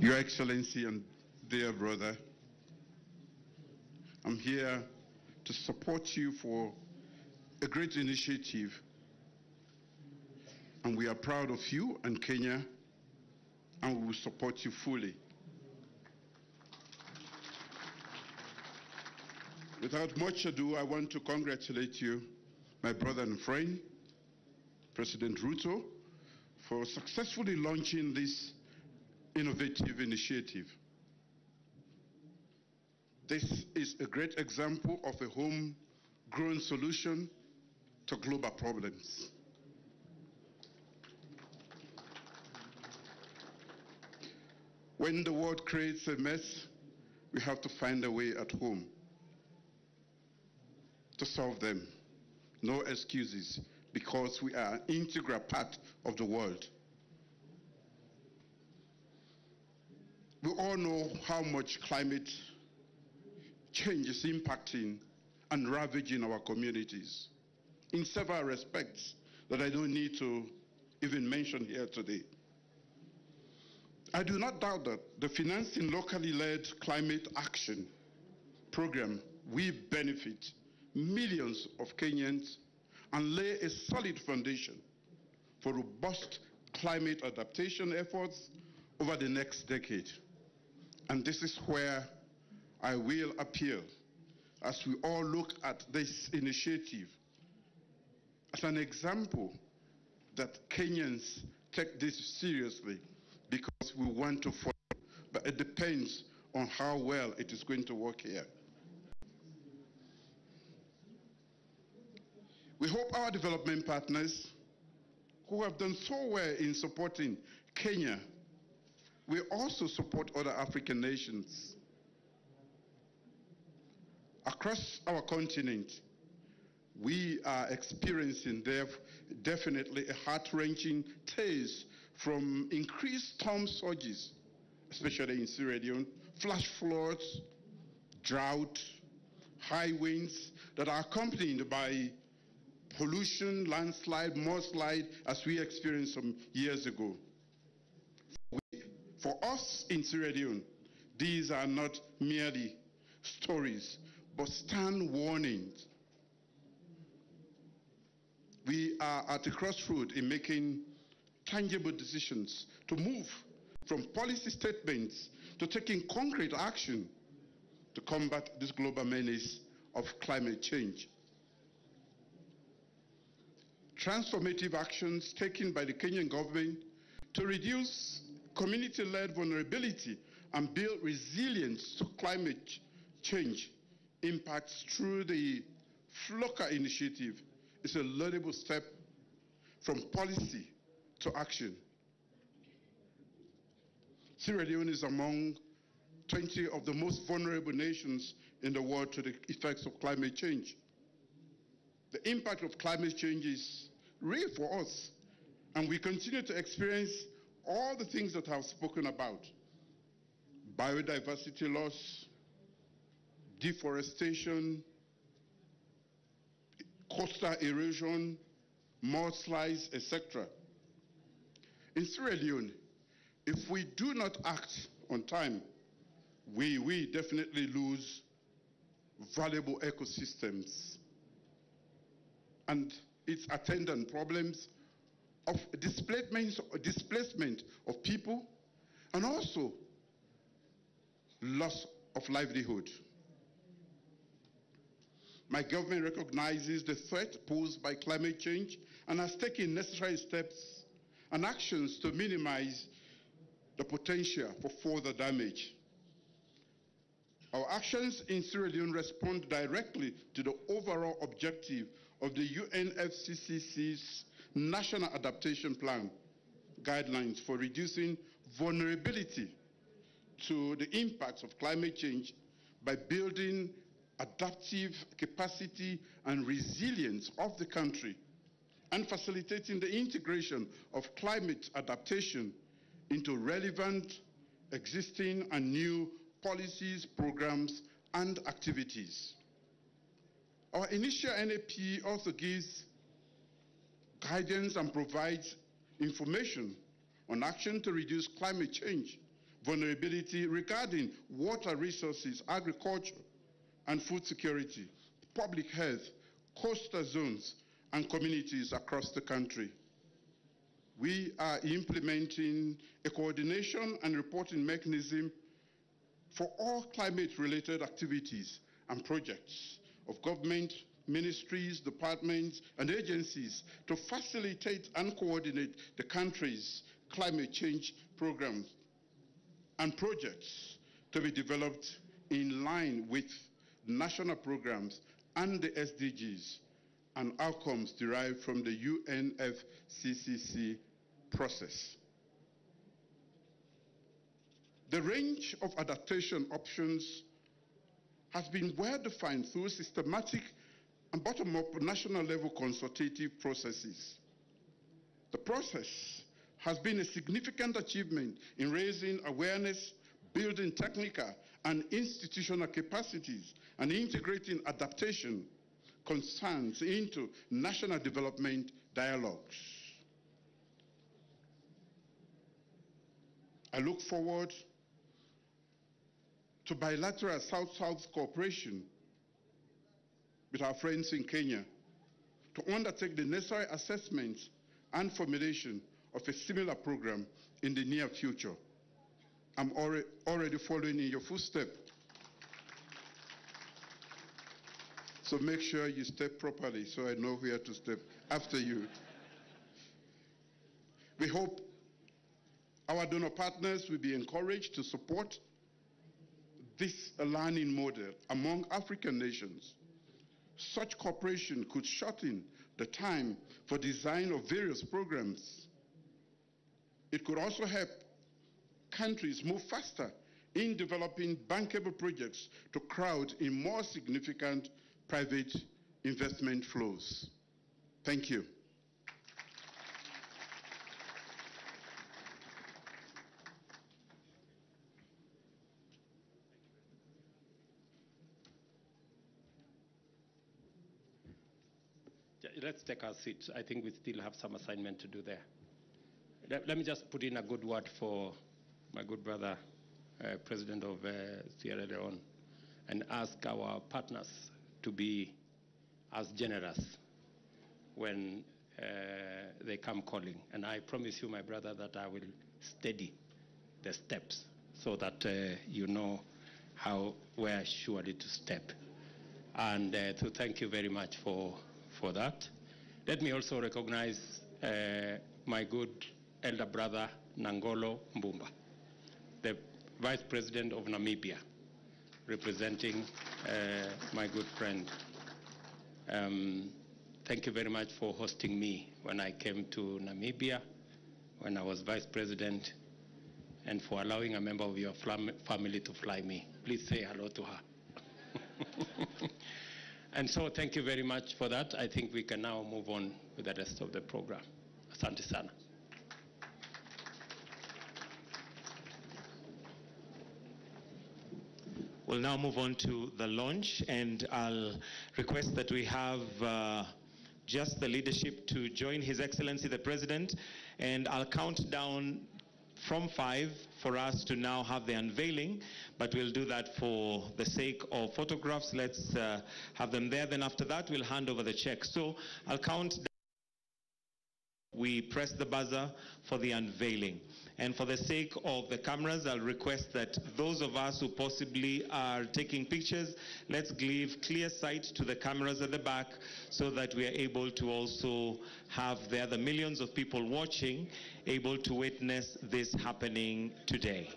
Your Excellency and dear brother, I'm here to support you for a great initiative, and we are proud of you and Kenya, and we will support you fully. Without much ado, I want to congratulate you, my brother and friend, President Ruto, for successfully launching this innovative initiative. This is a great example of a homegrown solution to global problems. When the world creates a mess, we have to find a way at home to solve them. No excuses, because we are an integral part of the world. We all know how much climate change is impacting and ravaging our communities in several respects that I don't need to even mention here today. I do not doubt that the financing locally led climate action program will benefit millions of Kenyans and lay a solid foundation for robust climate adaptation efforts over the next decade. And this is where I will appeal, as we all look at this initiative as an example that Kenyans take this seriously, because we want to follow, but it depends on how well it is going to work here. We hope our development partners, who have done so well in supporting Kenya, will also support other African nations. Across our continent, we are experiencing definitely a heart-wrenching tales from increased storm surges, especially in Sierra Leone, flash floods, drought, high winds that are accompanied by pollution, landslide, mudslide, as we experienced some years ago. For us in Sierra Leone, these are not merely stories, but stern warnings. We are at a crossroad in making tangible decisions to move from policy statements to taking concrete action to combat this global menace of climate change. Transformative actions taken by the Kenyan government to reduce community-led vulnerability and build resilience to climate change impacts through the FLOCA initiative is a laudable step from policy to action. Sierra Leone is among 20 of the most vulnerable nations in the world to the effects of climate change. The impact of climate change is real for us, and we continue to experience all the things that I've spoken about: biodiversity loss, deforestation, coastal erosion, mudslides, etc. In Sierra Leone, if we do not act on time, we will definitely lose valuable ecosystems and its attendant problems of displacement of people, and also loss of livelihood. My government recognizes the threat posed by climate change and has taken necessary steps and actions to minimize the potential for further damage. Our actions in Sierra Leone respond directly to the overall objective of the UNFCCC's National Adaptation Plan guidelines for reducing vulnerability to the impacts of climate change by building adaptive capacity and resilience of the country and facilitating the integration of climate adaptation into relevant existing and new policies, programs, and activities. Our initial NAP also gives guidance and provides information on action to reduce climate change vulnerability regarding water resources, agriculture, and food security, public health, coastal zones, and communities across the country. We are implementing a coordination and reporting mechanism for all climate-related activities and projects of government, ministries, departments, and agencies to facilitate and coordinate the country's climate change programs and projects to be developed in line with national programs and the SDGs and outcomes derived from the UNFCCC process. The range of adaptation options has been well defined through systematic and bottom-up national level consultative processes. The process has been a significant achievement in raising awareness, building technical and institutional capacities, and integrating adaptation concerns into national development dialogues. I look forward to bilateral South-South cooperation with our friends in Kenya to undertake the necessary assessments and formulation of a similar program in the near future. I'm already following in your footsteps. So make sure you step properly so I know where to step after you. We hope our donor partners will be encouraged to support this learning model among African nations. Such cooperation could shorten the time for design of various programs. It could also help countries move faster in developing bankable projects to crowd in more significant private investment flows. Thank you. Let's take our seats. I think we still have some assignment to do there. Let me just put in a good word for my good brother, President of Sierra Leone, and ask our partners to be as generous when they come calling. And I promise you, my brother, that I will steady the steps so that you know where surely to step. And so thank you very much for that. Let me also recognize my good elder brother, Nangolo Mbumba, the Vice President of Namibia, representing my good friend. Thank you very much for hosting me when I came to Namibia, when I was Vice President, and for allowing a member of your family to fly me. Please say hello to her. And so thank you very much for that. I think we can now move on with the rest of the program. Asante sana. We'll now move on to the launch, and I'll request that we have just the leadership to join His Excellency the President, and I'll count down from 5 for us to now have the unveiling, but we'll do that for the sake of photographs. Let's have them there. Then after that, we'll hand over the check. So I'll count down. We press the buzzer for the unveiling. And for the sake of the cameras, I'll request that those of us who possibly are taking pictures, let's give clear sight to the cameras at the back so that we are able to also have the other millions of people watching able to witness this happening today.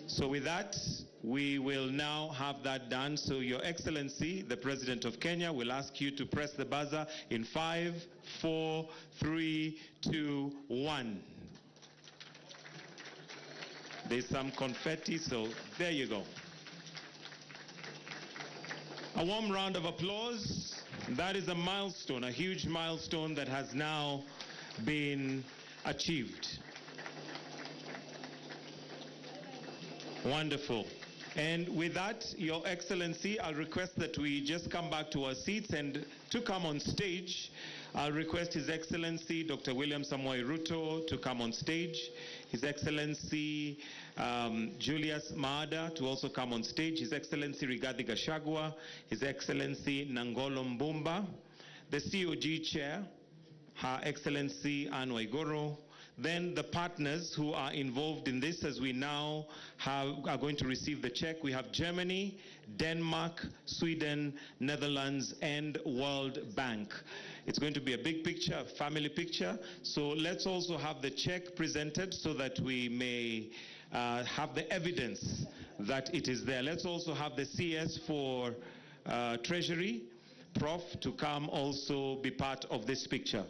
So with that, we will now have that done. So Your Excellency, the President of Kenya, will ask you to press the buzzer in 5, 4, 3, 2, 1. There's some confetti, so there you go. A warm round of applause. That is a milestone, a huge milestone that has now been achieved. Wonderful. And with that, Your Excellency, I'll request that we just come back to our seats, and to come on stage, I'll request His Excellency Dr. William Samoei Ruto to come on stage. His Excellency Julius Maada to also come on stage. His Excellency Rigathi Gachagua. His Excellency Nangolo Mbumba. The COG Chair, Her Excellency Anne Waiguru. Then the partners who are involved in this, as we now are going to receive the check. We have Germany, Denmark, Sweden, Netherlands, and World Bank. It's going to be a big picture, a family picture. So let's also have the check presented so that we may have the evidence that it is there. Let's also have the CS for Treasury, Prof, to come also be part of this picture.